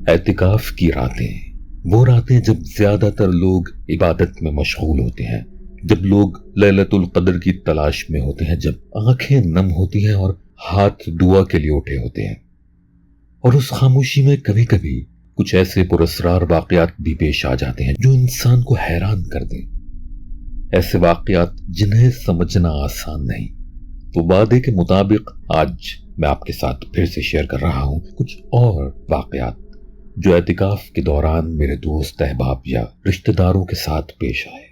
اعتکاف کی راتیں، وہ راتیں جب زیادہ تر لوگ عبادت میں مشغول ہوتے ہیں، جب لوگ لیلۃ القدر کی تلاش میں ہوتے ہیں، جب آنکھیں نم ہوتی ہیں اور ہاتھ دعا کے لیے اٹھے ہوتے ہیں، اور اس خاموشی میں کبھی کبھی کچھ ایسے پراسرار واقعات بھی پیش آ جاتے ہیں جو انسان کو حیران کر دیں، ایسے واقعات جنہیں سمجھنا آسان نہیں۔ تو وعدے کے مطابق آج میں آپ کے ساتھ پھر سے شیئر کر رہا ہوں کچھ اور واقعات جو اعتکاف کے دوران میرے دوست احباب یا رشتہ داروں کے ساتھ پیش آئے۔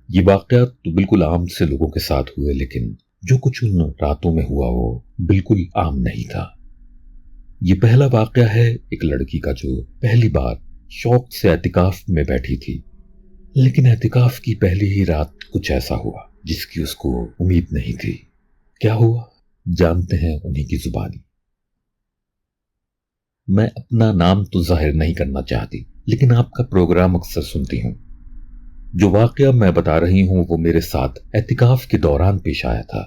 یہ واقعات تو بالکل عام سے لوگوں کے ساتھ ہوئے، لیکن جو کچھ ان راتوں میں ہوا وہ بالکل عام نہیں تھا۔ یہ پہلا واقعہ ہے ایک لڑکی کا جو پہلی بار شوق سے اعتکاف میں بیٹھی تھی، لیکن اعتکاف کی پہلی ہی رات کچھ ایسا ہوا جس کی اس کو امید نہیں تھی۔ کیا ہوا جانتے ہیں انہی کی زبانی۔ میں اپنا نام تو ظاہر نہیں کرنا چاہتی، لیکن آپ کا پروگرام اکثر سنتی ہوں۔ جو واقعہ میں بتا رہی ہوں وہ میرے ساتھ اعتکاف کے دوران پیش آیا تھا۔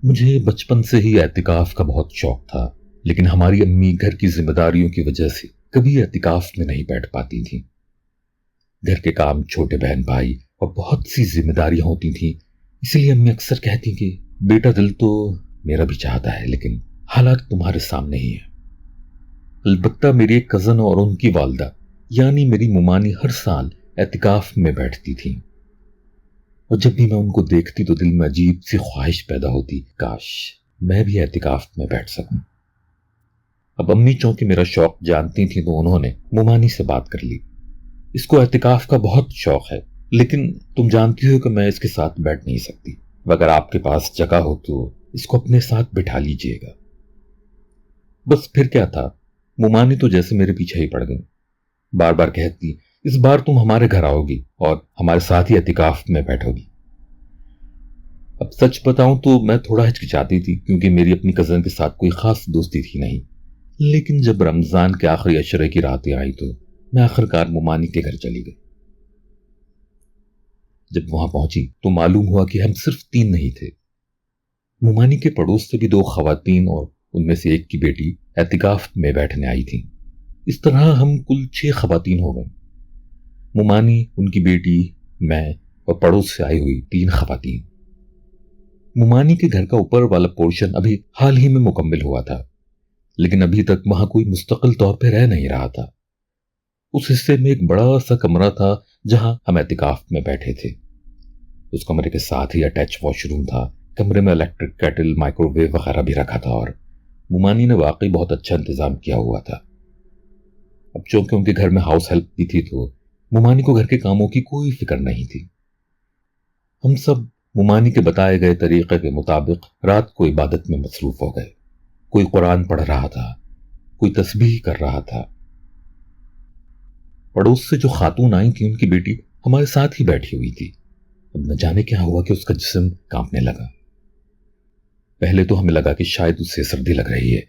مجھے بچپن سے ہی اعتکاف کا بہت شوق تھا، لیکن ہماری امی گھر کی ذمہ داریوں کی وجہ سے کبھی اعتکاف میں نہیں بیٹھ پاتی تھیں۔ گھر کے کام، چھوٹے بہن بھائی اور بہت سی ذمہ داریاں ہوتی تھیں، اس لیے امی اکثر کہتی کہ بیٹا دل تو میرا بھی چاہتا ہے، لیکن حالات تمہارے سامنے ہی ہیں۔ البتہ میری ایک کزن اور ان کی والدہ یعنی میری ممانی ہر سال اعتکاف میں بیٹھتی تھیں، اور جب بھی میں ان کو دیکھتی تو دل میں عجیب سی خواہش پیدا ہوتی، کاش میں بھی اعتکاف میں بیٹھ سکوں۔ اب امی چونکہ میرا شوق جانتی تھیں تو انہوں نے ممانی سے بات کر لی۔ اس کو اعتکاف کا بہت شوق ہے، لیکن تم جانتی ہو کہ میں اس کے ساتھ بیٹھ نہیں سکتی، اگر آپ کے پاس جگہ ہو تو اس کو اپنے ساتھ بٹھا لیجئے گا۔ بس پھر کیا تھا، ممانی تو جیسے میرے پیچھے ہی پڑ گئی، بار بار کہتی اس بار تم ہمارے گھر آؤ گی اور ہمارے ساتھ ہی اعتکاف میں بیٹھو گی۔ اب سچ بتاؤں تو میں تھوڑا ہچکچاتی تھی، کیونکہ میری اپنی کزن کے ساتھ کوئی خاص دوستی تھی نہیں، لیکن جب رمضان کے آخری عشرے کی راتیں آئی تو میں آخرکار ممانی کے گھر چلی گئی۔ جب وہاں پہنچی تو معلوم ہوا کہ ہم صرف 3 نہیں تھے، ممانی کے پڑوس سے بھی 2 خواتین اور ان میں سے ایک کی بیٹی اعتکاف میں بیٹھنے آئی تھی۔ اس طرح ہم کل 6 خواتین ہو گئیں، ممانی، ان کی بیٹی، میں اور پڑوس سے آئی ہوئی 3 خواتین۔ ممانی کے گھر کا اوپر والا پورشن ابھی حال ہی میں مکمل ہوا تھا، لیکن ابھی تک وہاں کوئی مستقل طور پہ رہ نہیں رہا تھا۔ اس حصے میں ایک بڑا سا کمرہ تھا جہاں ہم اعتکاف میں بیٹھے تھے۔ اس کمرے کے ساتھ ہی اٹیچ واش روم تھا، کمرے میں الیکٹرک کیٹل، مائکرو ویو وغیرہ بھی رکھا تھا، اور ممانی نے واقعی بہت اچھا انتظام کیا ہوا تھا۔ اب چونکہ ان کے گھر میں ہاؤس ہیلپ بھی تھی تو ممانی کو گھر کے کاموں کی کوئی فکر نہیں تھی۔ ہم سب ممانی کے بتائے گئے طریقے کے مطابق رات کو عبادت میں مصروف ہو گئے۔ کوئی قرآن پڑھ رہا تھا، کوئی تسبیح کر رہا تھا۔ پڑوس سے جو خاتون آئی تھی ان کی بیٹی ہمارے ساتھ ہی بیٹھی ہوئی تھی۔ اب نہ جانے کیا ہوا کہ اس کا جسم کانپنے لگا۔ پہلے تو ہمیں لگا کہ شاید اس سے سردی لگ رہی ہے،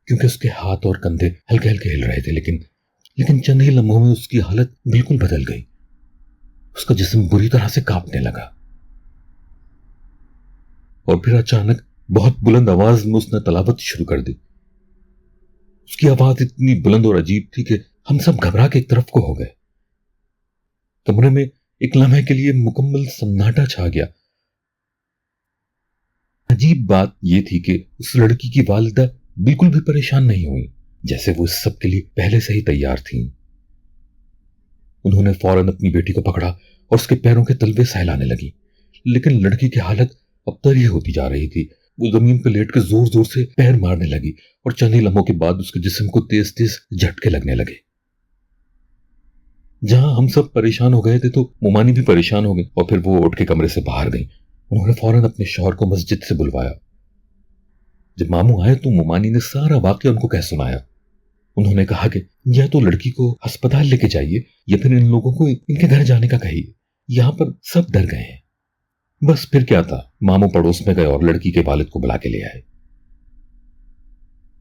کیونکہ اس کے ہاتھ اور کندھے ہلکے ہلکے ہل رہے تھے، لیکن چند ہی لمحوں میں اس کی حالت بالکل بدل گئی۔ اس کا جسم بری طرح سے کانپنے لگا، اور پھر اچانک بہت بلند آواز میں اس نے تلاوت شروع کر دی۔ اس کی آواز اتنی بلند اور عجیب تھی کہ ہم سب گھبرا کے ایک طرف کو ہو گئے۔ کمرے میں ایک لمحے کے لیے مکمل سناٹا چھا گیا۔ عجیب بات یہ تھی کہ اس لڑکی کی والدہ بالکل بھی پریشان نہیں ہوئی، جیسے وہ اس سب کے لیے پہلے سے ہی تیار تھیں۔ انہوں نے فوراً اپنی بیٹی کو پکڑا اور اس کے پیروں کے تلوے سہلانے لگی، لیکن لڑکی کی حالت ابتر ہی ہوتی جا رہی تھی۔ وہ زمین پہ لیٹ کے زور زور سے پیر مارنے لگی، اور چند ہی لمحوں کے بعد اس کے جسم کو تیز تیز جھٹکے لگنے لگے۔ جہاں ہم سب پریشان ہو گئے تھے تو ممانی بھی پریشان ہو گئی، اور پھر وہ اٹھ کے کمرے سے باہر گئی۔ انہوں نے فوراً اپنے شوہر کو مسجد سے بلوایا۔ جب ماموں آئے تو ممانی نے سارا واقعہ ان کو کہہ سنایا۔ انہوں نے کہا کہ یا تو لڑکی کو ہسپتال لے کے جائیے یا پھر ان لوگوں کو ان کے گھر جانے کا کہیے، یہاں پر سب ڈر گئے ہیں۔ بس پھر کیا تھا، ماموں پڑوس میں گئے اور لڑکی کے والد کو بلا کے لے آئے۔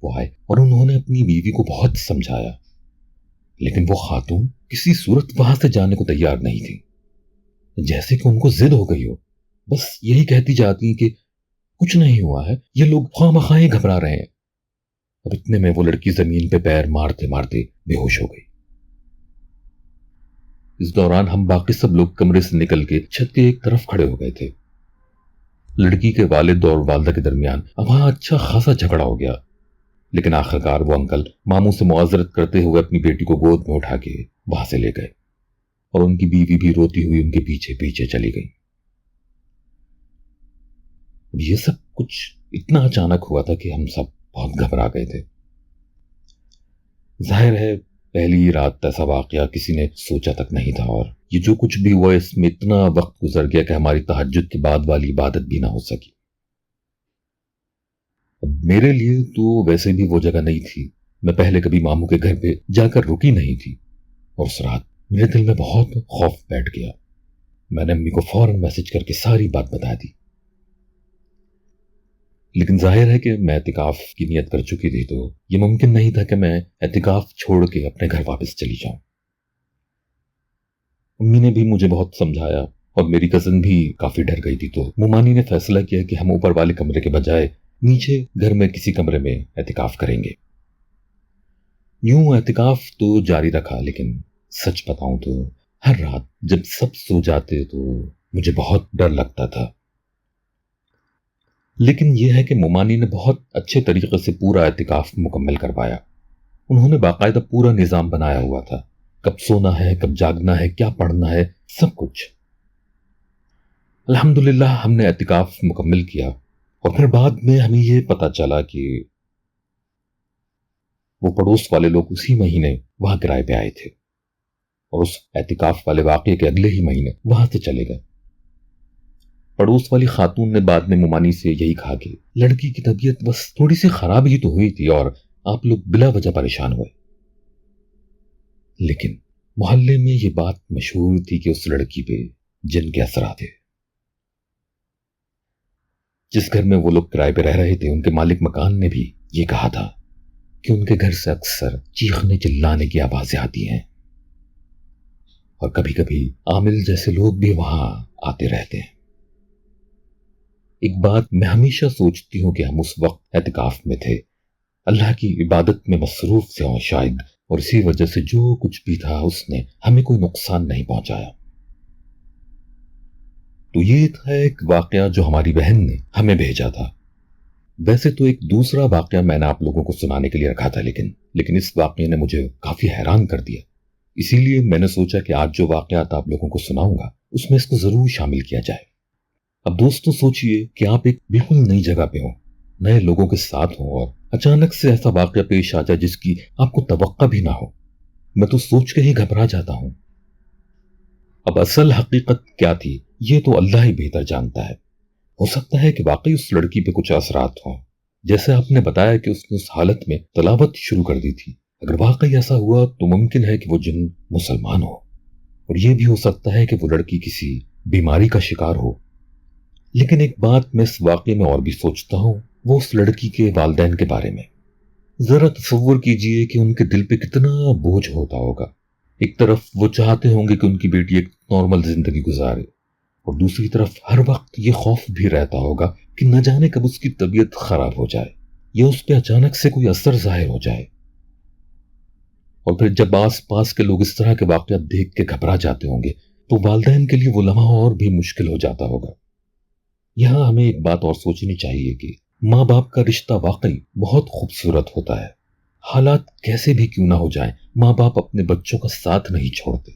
وہ آئے اور انہوں نے اپنی بیوی کو بہت سمجھایا، لیکن وہ خاتون کسی صورت وہاں سے جانے کو تیار نہیں تھی، جیسے کہ ان کو ضد ہو گئی ہو۔ بس یہی کہتی جاتی کہ کچھ نہیں ہوا ہے، یہ لوگ خواہ مخواہ گھبرا رہے ہیں۔ اب اتنے میں وہ لڑکی زمین پہ پیر مارتے مارتے بے ہوش ہو گئی۔ اس دوران ہم باقی سب لوگ کمرے سے نکل کے چھت کے ایک طرف کھڑے ہو گئے تھے۔ لڑکی کے والد اور والدہ کے درمیان اب وہاں اچھا خاصا جھگڑا ہو گیا، لیکن آخرکار وہ انکل ماموں سے معذرت کرتے ہوئے اپنی بیٹی کو گود میں اٹھا کے وہاں سے لے گئے اور ان کی بیوی بھی روتی ہوئی ان کے پیچھے پیچھے چلی گئی۔ یہ سب کچھ اتنا اچانک ہوا تھا کہ ہم سب بہت گھبرا گئے تھے۔ ظاہر ہے پہلی رات ایسا واقعہ کسی نے سوچا تک نہیں تھا، اور یہ جو کچھ بھی ہوا اس میں اتنا وقت گزر گیا کہ ہماری تہجد کے بعد والی عبادت بھی نہ ہو سکی۔ اب میرے لیے تو ویسے بھی وہ جگہ نہیں تھی، میں پہلے کبھی ماموں کے گھر پہ جا کر رکی نہیں تھی، اور اس رات میرے دل میں بہت خوف بیٹھ گیا۔ میں نے امی کو فوراً میسج کر کے ساری بات بتا دی، لیکن ظاہر ہے کہ میں اعتکاف کی نیت کر چکی تھی، تو یہ ممکن نہیں تھا کہ میں اعتکاف چھوڑ کے اپنے گھر واپس چلی جاؤں۔ امی نے بھی مجھے بہت سمجھایا اور میری کزن بھی کافی ڈر گئی تھی، تو مومانی نے فیصلہ کیا کہ ہم اوپر والے کمرے کے بجائے نیچے گھر میں کسی کمرے میں اعتکاف کریں گے۔ یوں اعتکاف تو جاری رکھا، لیکن سچ بتاؤں تو ہر رات جب سب سو جاتے تو مجھے بہت ڈر لگتا تھا۔ لیکن یہ ہے کہ مومانی نے بہت اچھے طریقے سے پورا اعتکاف مکمل کروایا۔ انہوں نے باقاعدہ پورا نظام بنایا ہوا تھا، کب سونا ہے، کب جاگنا ہے، کیا پڑھنا ہے، سب کچھ۔ الحمدللہ ہم نے اعتکاف مکمل کیا، اور پھر بعد میں ہمیں یہ پتا چلا کہ وہ پڑوس والے لوگ اسی مہینے وہاں کرائے پہ آئے تھے، اور اس اعتکاف والے واقعے کے اگلے ہی مہینے وہاں سے چلے گئے۔ پڑوس والی خاتون نے بعد میں مومانی سے یہی کہا کہ لڑکی کی طبیعت بس تھوڑی سی خراب ہی تو ہوئی تھی، اور آپ لوگ بلا وجہ پریشان ہوئے۔ لیکن محلے میں یہ بات مشہور تھی کہ اس لڑکی پہ جن کے اثرات تھے۔ جس گھر میں وہ لوگ کرائے پہ رہ رہے تھے ان کے مالک مکان نے بھی یہ کہا تھا کہ ان کے گھر سے اکثر چیخنے چلانے کی آوازیں آتی ہیں، اور کبھی کبھی عامل جیسے لوگ بھی وہاں آتے رہتے ہیں۔ ایک بات میں ہمیشہ سوچتی ہوں کہ ہم اس وقت اعتکاف میں تھے، اللہ کی عبادت میں مصروف تھے، اور شاید اور اسی وجہ سے جو کچھ بھی تھا اس نے ہمیں کوئی نقصان نہیں پہنچایا۔ تو یہ تھا ایک واقعہ جو ہماری بہن نے ہمیں بھیجا تھا۔ ویسے تو ایک دوسرا واقعہ میں نے آپ لوگوں کو سنانے کے لیے رکھا تھا، لیکن اس واقعے نے مجھے کافی حیران کر دیا، اسی لیے میں نے سوچا کہ آج جو واقعات آپ لوگوں کو سناؤں گا اس میں اس کو ضرور شامل کیا جائے۔ اب دوستوں سوچئے کہ آپ ایک بالکل نئی جگہ پہ ہوں، نئے لوگوں کے ساتھ ہوں، اور اچانک سے ایسا واقعہ پیش آ جائے جس کی آپ کو توقع بھی نہ ہو۔ میں تو سوچ کے ہی گھبرا جاتا ہوں۔ اب اصل حقیقت کیا تھی یہ تو اللہ ہی بہتر جانتا ہے۔ ہو سکتا ہے کہ واقعی اس لڑکی پہ کچھ اثرات ہوں، جیسے آپ نے بتایا کہ اس نے اس حالت میں تلاوت شروع کر دی تھی۔ اگر واقعی ایسا ہوا تو ممکن ہے کہ وہ جن مسلمان ہو، اور یہ بھی ہو سکتا ہے کہ وہ لڑکی کسی بیماری کا شکار ہو۔ لیکن ایک بات میں اس واقعے میں اور بھی سوچتا ہوں، وہ اس لڑکی کے والدین کے بارے میں۔ ذرا تصور کیجئے کہ ان کے دل پہ کتنا بوجھ ہوتا ہوگا۔ ایک طرف وہ چاہتے ہوں گے کہ ان کی بیٹی ایک نارمل زندگی گزارے، اور دوسری طرف ہر وقت یہ خوف بھی رہتا ہوگا کہ نہ جانے کب اس کی طبیعت خراب ہو جائے یا اس پہ اچانک سے کوئی اثر ظاہر ہو جائے۔ اور پھر جب آس پاس کے لوگ اس طرح کے واقعات دیکھ کے گھبرا جاتے ہوں گے تو والدین کے لیے وہ لمحہ اور بھی مشکل ہو جاتا ہوگا۔ یہاں ہمیں ایک بات اور سوچنی چاہیے کہ ماں باپ کا رشتہ واقعی بہت خوبصورت ہوتا ہے۔ حالات کیسے بھی کیوں نہ ہو جائیں، ماں باپ اپنے بچوں کا ساتھ نہیں چھوڑتے۔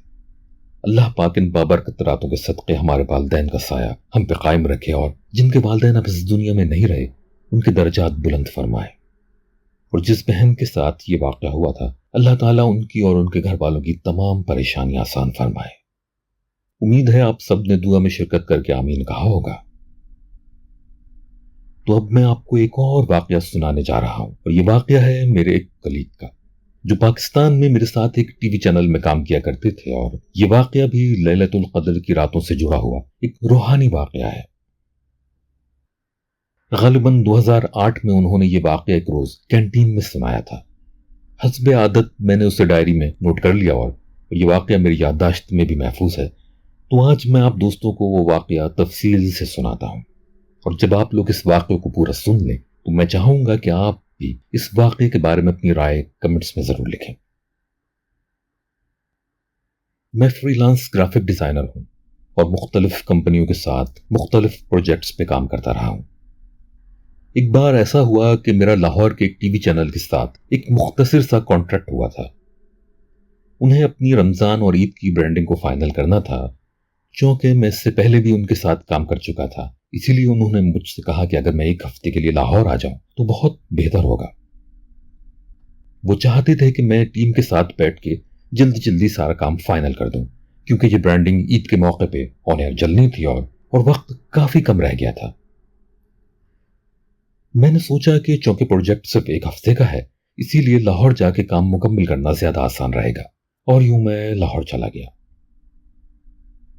اللہ پاک ان بابرکت راتوں کے صدقے ہمارے والدین کا سایہ ہم پہ قائم رکھے، اور جن کے والدین اب اس دنیا میں نہیں رہے ان کے درجات بلند فرمائے۔ اور جس بہن کے ساتھ یہ واقعہ ہوا تھا، اللہ تعالیٰ ان کی اور ان کے گھر والوں کی تمام پریشانیاں آسان فرمائے۔ امید ہے آپ سب نے دعا میں شرکت کر کے آمین کہا ہوگا۔ تو اب میں آپ کو ایک اور واقعہ سنانے جا رہا ہوں، اور یہ واقعہ ہے میرے ایک کلیگ کا جو پاکستان میں میرے ساتھ ایک ٹی وی چینل میں کام کیا کرتے تھے، اور یہ واقعہ بھی لیلۃ القدر کی راتوں سے جڑا ہوا ایک روحانی واقعہ ہے۔ غالباً 2008 میں انہوں نے یہ واقعہ ایک روز کینٹین میں سنایا تھا۔ حسب عادت میں نے اسے ڈائری میں نوٹ کر لیا، اور یہ واقعہ میری یادداشت میں بھی محفوظ ہے، تو آج میں آپ دوستوں کو وہ واقعہ تفصیل سے سناتا ہوں۔ اور جب آپ لوگ اس واقعے کو پورا سن لیں تو میں چاہوں گا کہ آپ بھی اس واقعے کے بارے میں اپنی رائے کمنٹس میں ضرور لکھیں۔ میں فری لانس گرافک ڈیزائنر ہوں اور مختلف کمپنیوں کے ساتھ مختلف پروجیکٹس پہ کام کرتا رہا ہوں۔ ایک بار ایسا ہوا کہ میرا لاہور کے ایک ٹی وی چینل کے ساتھ ایک مختصر سا کانٹریکٹ ہوا تھا۔ انہیں اپنی رمضان اور عید کی برانڈنگ کو فائنل کرنا تھا۔ چونکہ میں اس سے پہلے بھی ان کے ساتھ کام کر چکا تھا، اسی لیے انہوں نے مجھ سے کہا کہ اگر میں ایک ہفتے کے لیے لاہور آ جاؤں تو بہت بہتر ہوگا۔ وہ چاہتے تھے کہ میں ٹیم کے ساتھ بیٹھ کے جلدی سارا کام فائنل کر دوں، کیونکہ یہ برانڈنگ عید کے موقع پہ آن ایئر جلنی تھی اور وقت کافی کم رہ گیا تھا۔ میں نے سوچا کہ چونکہ پروجیکٹ صرف ایک ہفتے کا ہے، اسی لیے لاہور جا کے کام مکمل کرنا زیادہ آسان رہے گا، اور یوں میں لاہور چلا گیا۔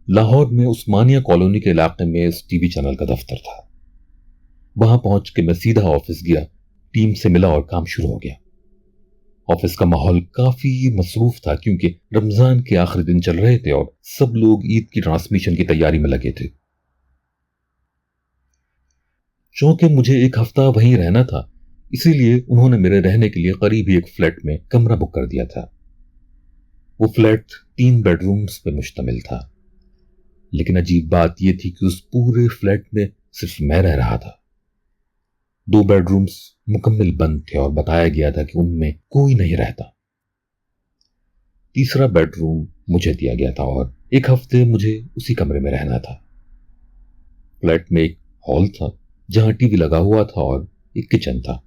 لاہور میں عثمانیہ کالونی کے علاقے میں اس ٹی وی چینل کا دفتر تھا۔ وہاں پہنچ کے میں سیدھا آفس گیا، ٹیم سے ملا اور کام شروع ہو گیا۔ آفس کا ماحول کافی مصروف تھا کیونکہ رمضان کے آخری دن چل رہے تھے اور سب لوگ عید کی ٹرانسمیشن کی تیاری میں لگے تھے۔ چونکہ مجھے ایک ہفتہ وہیں رہنا تھا، اسی لیے انہوں نے میرے رہنے کے لیے قریب ہی ایک فلیٹ میں کمرہ بک کر دیا تھا۔ وہ فلیٹ 3 بیڈ رومز پہ مشتمل تھا، لیکن عجیب بات یہ تھی کہ اس پورے فلیٹ میں صرف میں رہ رہا تھا۔ 2 بیڈ رومز مکمل بند تھے اور بتایا گیا تھا کہ ان میں کوئی نہیں رہتا۔ تیسرا بیڈ روم مجھے دیا گیا تھا اور ایک ہفتے مجھے اسی کمرے میں رہنا تھا۔ فلیٹ میں ایک ہال تھا جہاں ٹی وی لگا ہوا تھا اور ایک کچن تھا۔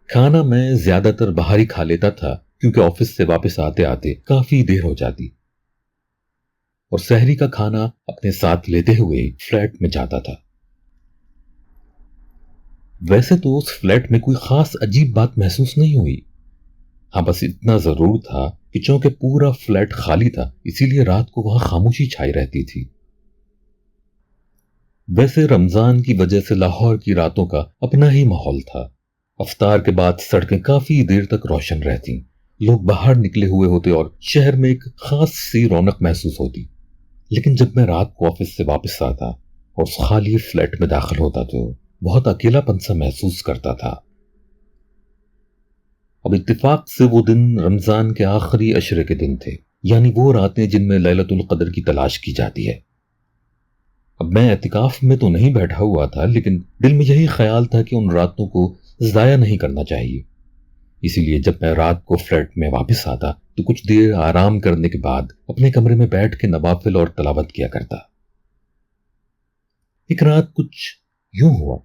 کھانا میں زیادہ تر باہر ہی کھا لیتا تھا کیونکہ آفس سے واپس آتے آتے کافی دیر ہو جاتی، اور سحری کا کھانا اپنے ساتھ لیتے ہوئے فلیٹ میں جاتا تھا۔ ویسے تو اس فلیٹ میں کوئی خاص عجیب بات محسوس نہیں ہوئی، ہاں بس اتنا ضرور تھا کہ چونکہ پورا فلیٹ خالی تھا اسی لیے رات کو وہاں خاموشی چھائی رہتی تھی۔ ویسے رمضان کی وجہ سے لاہور کی راتوں کا اپنا ہی ماحول تھا۔ افطار کے بعد سڑکیں کافی دیر تک روشن رہتی، لوگ باہر نکلے ہوئے ہوتے اور شہر میں ایک خاص سی رونق محسوس ہوتی۔ لیکن جب میں رات کو آفس سے واپس آتا اور اس خالی فلیٹ میں داخل ہوتا تو بہت اکیلا پن سا محسوس کرتا تھا۔ اب اتفاق سے وہ دن رمضان کے آخری عشرے کے دن تھے، یعنی وہ راتیں جن میں لیلۃ القدر کی تلاش کی جاتی ہے۔ اب میں اعتکاف میں تو نہیں بیٹھا ہوا تھا، لیکن دل میں یہی خیال تھا کہ ان راتوں کو ضائع نہیں کرنا چاہیے۔ اسی لیے جب میں رات کو فلیٹ میں واپس آتا تو کچھ دیر آرام کرنے کے بعد اپنے کمرے میں بیٹھ کے نوافل اور تلاوت کیا کرتا۔ ایک رات کچھ یوں ہوا،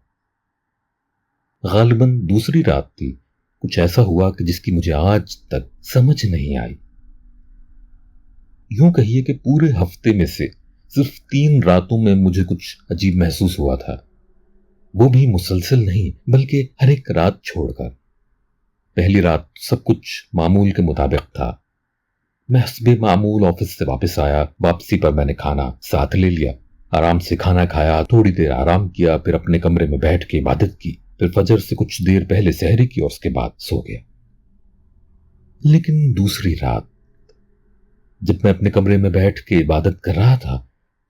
غالباً دوسری رات تھی، کچھ ایسا ہوا کہ جس کی مجھے آج تک سمجھ نہیں آئی۔ یوں کہیے کہ پورے ہفتے میں سے صرف 3 راتوں میں مجھے کچھ عجیب محسوس ہوا تھا، وہ بھی مسلسل نہیں بلکہ ہر ایک رات چھوڑ کر۔ پہلی رات سب کچھ معمول کے مطابق تھا۔ میں حسب معمول آفس سے واپس آیا، واپسی پر میں نے کھانا ساتھ لے لیا، آرام سے کھانا کھایا، تھوڑی دیر آرام کیا، پھر اپنے کمرے میں بیٹھ کے عبادت کی، پھر فجر سے کچھ دیر پہلے سحری کی اور اس کے بعد سو گیا۔ لیکن دوسری رات جب میں اپنے کمرے میں بیٹھ کے عبادت کر رہا تھا،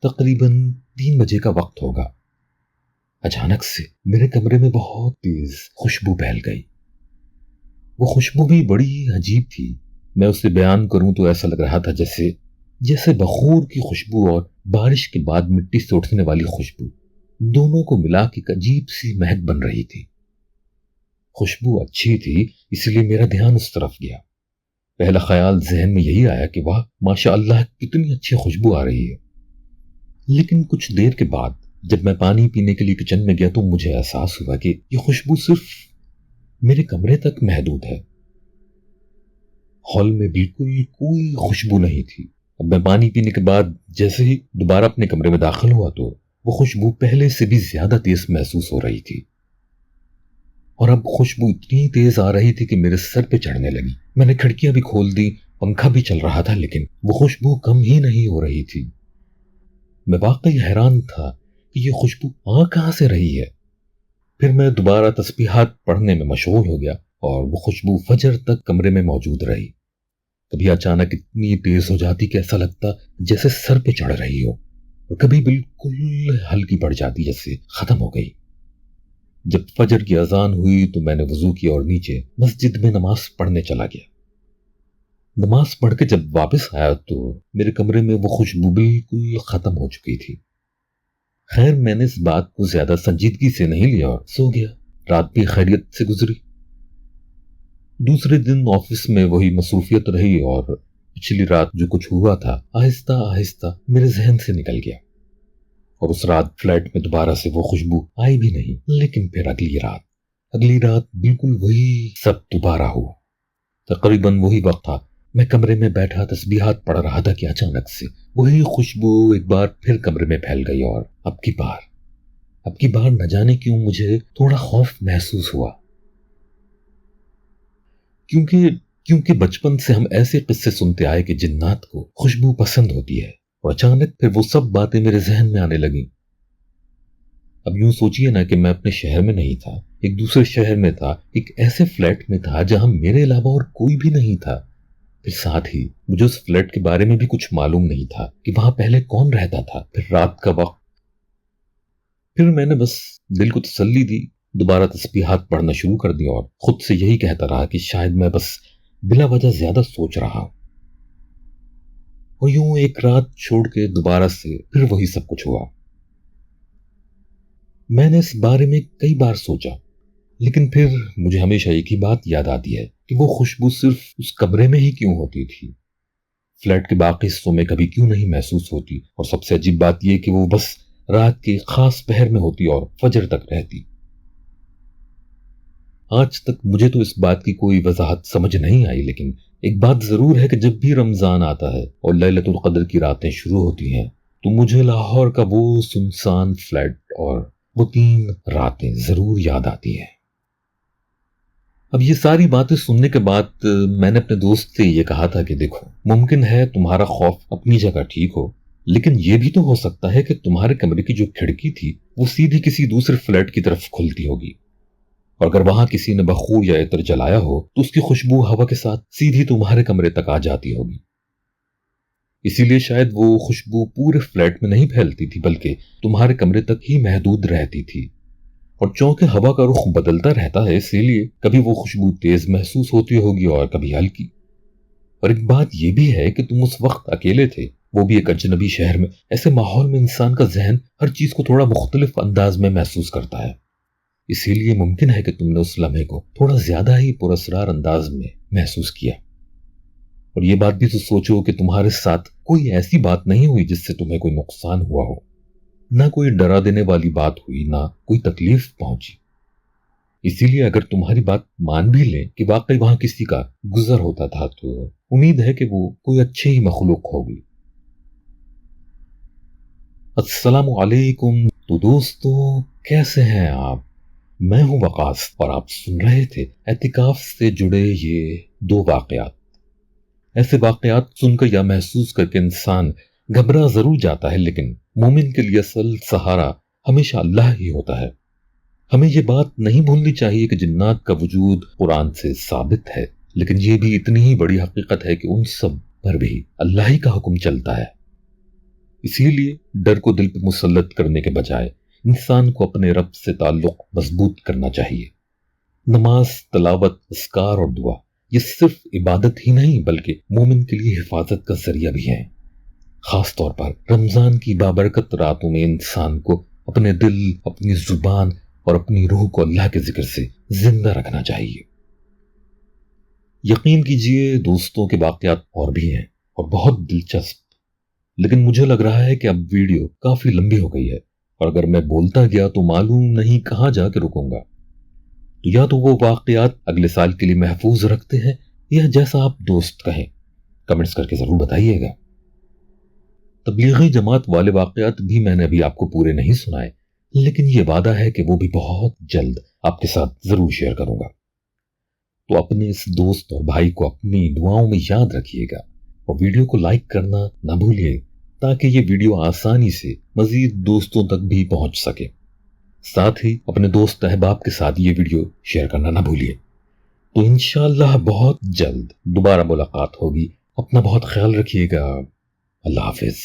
تقریباً 3 بجے کا وقت ہوگا، اچانک سے میرے کمرے میں بہت تیز خوشبو پھیل گئی۔ وہ خوشبو بھی بڑی عجیب تھی، میں اسے بیان کروں تو ایسا لگ رہا تھا جیسے بخور کی خوشبو اور بارش کے بعد مٹی سے اٹھنے والی خوشبو دونوں کو ملا کے ایک عجیب سی مہک بن رہی تھی۔ خوشبو اچھی تھی اس لیے میرا دھیان اس طرف گیا۔ پہلا خیال ذہن میں یہی آیا کہ واہ ماشاء اللہ کتنی اچھی خوشبو آ رہی ہے۔ لیکن کچھ دیر کے بعد جب میں پانی پینے کے لیے کچن میں گیا تو مجھے احساس ہوا کہ یہ خوشبو صرف میرے کمرے تک محدود ہے، ہال میں بالکل کوئی خوشبو نہیں تھی۔ اب میں پانی پینے کے بعد جیسے ہی دوبارہ اپنے کمرے میں داخل ہوا تو وہ خوشبو پہلے سے بھی زیادہ تیز محسوس ہو رہی تھی، اور اب خوشبو اتنی تیز آ رہی تھی کہ میرے سر پہ چڑھنے لگی۔ میں نے کھڑکیاں بھی کھول دی، پنکھا بھی چل رہا تھا، لیکن وہ خوشبو کم ہی نہیں ہو رہی تھی۔ میں واقعی حیران تھا کہ یہ خوشبو آ کہاں سے رہی ہے۔ پھر میں دوبارہ تسبیحات پڑھنے میں مشغول ہو گیا اور وہ خوشبو فجر تک کمرے میں موجود رہی۔ کبھی اچانک اتنی تیز ہو جاتی کہ ایسا لگتا جیسے سر پہ چڑھ رہی ہو، اور کبھی بالکل ہلکی پڑ جاتی جیسے ختم ہو گئی۔ جب فجر کی اذان ہوئی تو میں نے وضو کیا اور نیچے مسجد میں نماز پڑھنے چلا گیا۔ نماز پڑھ کے جب واپس آیا تو میرے کمرے میں وہ خوشبو بالکل ختم ہو چکی تھی۔ خیر میں نے اس بات کو زیادہ سنجیدگی سے نہیں لیا اور سو گیا۔ رات بھی خیریت سے گزری۔ دوسرے دن آفس میں وہی مصروفیت رہی اور پچھلی رات جو کچھ ہوا تھا آہستہ آہستہ میرے ذہن سے نکل گیا، اور اس رات فلیٹ میں دوبارہ سے وہ خوشبو آئی بھی نہیں۔ لیکن پھر اگلی رات بالکل وہی سب دوبارہ ہوا۔ تقریباً وہی وقت تھا، میں کمرے میں بیٹھا تسبیحات پڑھ رہا تھا کہ اچانک سے وہی خوشبو ایک بار پھر کمرے میں پھیل گئی، اور اب کی بار نہ جانے کیوں مجھے تھوڑا خوف محسوس ہوا، کیونکہ بچپن سے ہم ایسے قصے سنتے آئے کہ جنات کو خوشبو پسند ہوتی ہے، اور اچانک پھر وہ سب باتیں میرے ذہن میں آنے لگیں۔ اب یوں سوچئے نا کہ میں اپنے شہر میں نہیں تھا، ایک دوسرے شہر میں تھا، ایک ایسے فلیٹ میں تھا جہاں میرے علاوہ اور کوئی بھی نہیں تھا۔ پھر ساتھ ہی مجھے اس فلیٹ کے بارے میں بھی کچھ معلوم نہیں تھا کہ وہاں پہلے کون رہتا تھا۔ پھر رات کا وقت، پھر میں نے بس دل کو تسلی دی، دوبارہ تسبیحات پڑھنا شروع کر دیا اور خود سے یہی کہتا رہا کہ شاید میں بس بلا وجہ زیادہ سوچ رہا ہوں۔ اور یوں ایک رات چھوڑ کے دوبارہ سے پھر وہی سب کچھ ہوا۔ میں نے اس بارے میں کئی بار سوچا، لیکن پھر مجھے ہمیشہ ایک ہی بات یاد آتی ہے کہ وہ خوشبو صرف اس کمرے میں ہی کیوں ہوتی تھی، فلیٹ کے باقی حصوں میں کبھی کیوں نہیں محسوس ہوتی، اور سب سے عجیب بات یہ کہ وہ بس رات کے خاص پہر میں ہوتی اور فجر تک رہتی۔ آج تک مجھے تو اس بات کی کوئی وضاحت سمجھ نہیں آئی، لیکن ایک بات ضرور ہے کہ جب بھی رمضان آتا ہے اور لیلۃ القدر کی راتیں شروع ہوتی ہیں تو مجھے لاہور کا وہ سنسان فلیٹ اور وہ 3 راتیں ضرور یاد آتی ہیں۔ اب یہ ساری باتیں سننے کے بعد میں نے اپنے دوست سے یہ کہا تھا کہ دیکھو، ممکن ہے تمہارا خوف اپنی جگہ ٹھیک ہو، لیکن یہ بھی تو ہو سکتا ہے کہ تمہارے کمرے کی جو کھڑکی تھی وہ سیدھی کسی دوسرے فلیٹ کی طرف کھلتی ہوگی، اور اگر وہاں کسی نے بخور یا عطر جلایا ہو تو اس کی خوشبو ہوا کے ساتھ سیدھی تمہارے کمرے تک آ جاتی ہوگی۔ اسی لیے شاید وہ خوشبو پورے فلیٹ میں نہیں پھیلتی تھی، بلکہ تمہارے کمرے تک ہی محدود رہتی تھی، اور چونکہ ہوا کا رخ بدلتا رہتا ہے اسی لیے کبھی وہ خوشبو تیز محسوس ہوتی ہوگی اور کبھی ہلکی۔ اور ایک بات یہ بھی ہے کہ تم اس وقت اکیلے تھے، وہ بھی ایک اجنبی شہر میں۔ ایسے ماحول میں انسان کا ذہن ہر چیز کو تھوڑا مختلف انداز میں محسوس کرتا ہے، اسی لیے ممکن ہے کہ تم نے اس لمحے کو تھوڑا زیادہ ہی پراسرار انداز میں محسوس کیا۔ اور یہ بات بھی تو سوچو کہ تمہارے ساتھ کوئی ایسی بات نہیں ہوئی جس سے تمہیں کوئی نقصان ہوا ہو، نہ کوئی ڈرا دینے والی بات ہوئی، نہ کوئی تکلیف پہنچی۔ اسی لیے اگر تمہاری بات مان بھی لیں کہ واقعی وہاں کسی کا گزر ہوتا تھا تو امید ہے کہ وہ کوئی اچھی ہی مخلوق ہوگی۔ السلام علیکم۔ تو دوستو، کیسے ہیں آپ؟ میں ہوں وقاص اور آپ سن رہے تھے اعتکاف سے جڑے یہ 2 واقعات۔ ایسے واقعات سن کر یا محسوس کر کے انسان گھبرا ضرور جاتا ہے، لیکن مومن کے لیے اصل سہارا ہمیشہ اللہ ہی ہوتا ہے۔ ہمیں یہ بات نہیں بھولنی چاہیے کہ جنات کا وجود قرآن سے ثابت ہے، لیکن یہ بھی اتنی ہی بڑی حقیقت ہے کہ ان سب پر بھی اللہ ہی کا حکم چلتا ہے۔ اسی لیے ڈر کو دل پہ مسلط کرنے کے بجائے انسان کو اپنے رب سے تعلق مضبوط کرنا چاہیے۔ نماز، تلاوت، اذکار اور دعا یہ صرف عبادت ہی نہیں بلکہ مومن کے لیے حفاظت کا ذریعہ بھی ہیں۔ خاص طور پر رمضان کی بابرکت راتوں میں انسان کو اپنے دل، اپنی زبان اور اپنی روح کو اللہ کے ذکر سے زندہ رکھنا چاہیے۔ یقین کیجئے دوستوں کے واقعات اور بھی ہیں اور بہت دلچسپ، لیکن مجھے لگ رہا ہے کہ اب ویڈیو کافی لمبی ہو گئی ہے، اور اگر میں بولتا گیا تو معلوم نہیں کہاں جا کے رکوں گا۔ تو یا تو وہ واقعات اگلے سال کے لیے محفوظ رکھتے ہیں یا جیسا آپ دوست کہیں، کمنٹس کر کے ضرور بتائیے گا۔ تبلیغی جماعت والے واقعات بھی میں نے ابھی آپ کو پورے نہیں سنائے، لیکن یہ وعدہ ہے کہ وہ بھی بہت جلد آپ کے ساتھ ضرور شیئر کروں گا۔ تو اپنے اس دوست اور بھائی کو اپنی دعاؤں میں یاد رکھیے گا، اور ویڈیو کو لائک کرنا نہ بھولیے تاکہ یہ ویڈیو آسانی سے مزید دوستوں تک بھی پہنچ سکے۔ ساتھ ہی اپنے دوست احباب کے ساتھ یہ ویڈیو شیئر کرنا نہ بھولیے۔ تو انشاءاللہ بہت جلد دوبارہ ملاقات ہوگی۔ اپنا بہت خیال رکھیے گا۔ اللہ حافظ۔